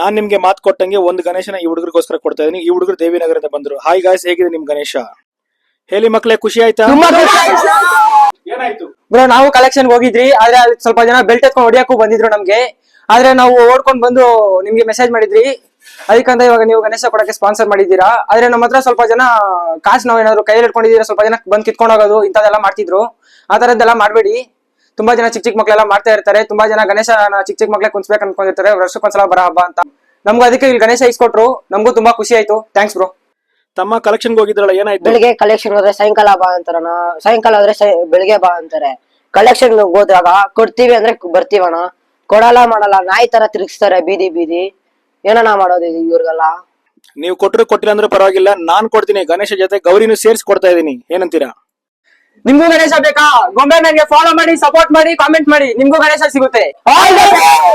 ನಾನ್ ನಿಮ್ಗೆ ಮಾತು ಕೊಟ್ಟಂಗೆ ಒಂದು ಗಣೇಶನ ಈ ಹುಡುಗರಿಗೋಸ್ಕರ ಕೊಡ್ತಾ ಇದೀನಿ. ಈ ಹುಡುಗರು ದೇವಿನಗರದಿಂದ ಬಂದ್ರು. ಹಾಯ್ ಗಾಯ್ಸ್, ಹೇಗಿದೆ ನಿಮ್ ಗಣೇಶ? ಹೇಳಿ ಮಕ್ಳೇ, ಖುಷಿ ಆಯ್ತಾ? ಏನಾಯ್ತು ಬ್ರೋ? ನಾವು ಕಲೆಕ್ಷನ್ ಹೋಗಿದ್ರಿ, ಆದ್ರೆ ಸ್ವಲ್ಪ ಜನ ಬೆಲ್ಟ್ ಎತ್ಕೊಂಡು ಹೊಡಿಯಕ್ಕೂ ಬಂದಿದ್ರು ನಮ್ಗೆ. ಆದ್ರೆ ನಾವು ಓಡ್ಕೊಂಡ್ ಬಂದು ನಿಮ್ಗೆ ಮೆಸೇಜ್ ಮಾಡಿದ್ರಿ, ಅದಕ್ಕಂತ ಇವಾಗ ನೀವು ಗಣೇಶ ಕೊಡಕ್ಕೆ ಸ್ಪಾನ್ಸರ್ ಮಾಡಿದ್ದೀರಾ. ಆದ್ರೆ ನಮ್ಮ ಹತ್ರ ಸ್ವಲ್ಪ ಜನ ಕಾಸು ನಾವ್ ಏನಾದ್ರು ಕೈಯಲ್ಲಿ ಇಟ್ಕೊಂಡಿದ್ದೀರಾ, ಸ್ವಲ್ಪ ಜನ ಬಂದ್ ಕಿತ್ಕೊಂಡು ಹೋಗೋದು ಇಂಥದೆಲ್ಲ ಮಾಡ್ತಿದ್ರು. ಆ ತರದ್ದೆಲ್ಲ ಮಾಡ್ಬೇಡಿ. ತುಂಬಾ ಜನ ಚಿಕ್ಕ ಚಿಕ್ಕ ಮಕ್ಳೆಲ್ಲ ಮಾಡ್ತಾ ಇರ್ತಾರೆ. ತುಂಬಾ ಜನ ಗಣೇಶನ ಚಿಕ್ಕ ಚಿಕ್ಕ ಮಕ್ಳೆ ಕುಂಚ್ಬೇಕು ಅನ್ಕೊಂಡಿರ್ತಾರೆ, ವರ್ಷಕ್ಕೊಂದ್ಸಲ ಬರೋ ಹಬ್ಬ ಅಂತ. ನಮ್ಗೂ ಅದಕ್ಕೆ ಇಲ್ಲಿ ಗಣೇಶ ಇಸ್ಕೊಟ್ರು, ನಮಗೂ ತುಂಬಾ ಖುಷಿ ಆಯ್ತು. Thanks bro. ತಮ್ಮ ಕಲೆಕ್ಷನ್ ಹೋಗಿದ್ರಲ್ಲ, ಏನಾಯ್ತು? ಬೆಳಿಗ್ಗೆ ಕಲೆಕ್ಷನ್ ಹೋದ್ರೆ ಸಾಯಂಕಾಲ ಬಾ ಅಂತಾರಣ, ಸಾಯಂಕಾಲ ಹೋದ್ರೆ ಬೆಳಿಗ್ಗೆ ಬಾ ಅಂತಾರೆ. ಕಲೆಕ್ಷನ್ ಹೋದಾಗ ಕೊಡ್ತೀವಿ ಅಂದ್ರೆ ಬರ್ತೀವಣ್ಣ, ಕೊಡಲ್ಲ ಮಾಡಲ್ಲ ನಾಯಿ ತರ ತಿರುಗಿಸ್ತಾರೆ ಬೀದಿ ಬೀದಿ. ಏನಣ್ಣ ಮಾಡೋದು ಇವ್ರಿಗೆಲ್ಲ? ನೀವು ಕೊಟ್ಟರು ಕೊಟ್ಟಿಲ್ಲ ಅಂದ್ರೆ ಪರವಾಗಿಲ್ಲ, ನಾನ್ ಕೊಡ್ತೀನಿ. ಗಣೇಶ ಜೊತೆ ಗೌರಿನೂ ಸೇರಿಸಿ ಕೊಡ್ತಾ ಇದೀನಿ. ಏನಂತೀರಾ? ನಿಮ್ಗೂ ಗಣೇಶ ಬೇಕಾ? ಗೊಂಬೆ ನನಗೆ ಫಾಲೋ ಮಾಡಿ, ಸಪೋರ್ಟ್ ಮಾಡಿ, ಕಾಮೆಂಟ್ ಮಾಡಿ. ನಿಮ್ಗೂ ಗಣೇಶ ಸಿಗುತ್ತೆ.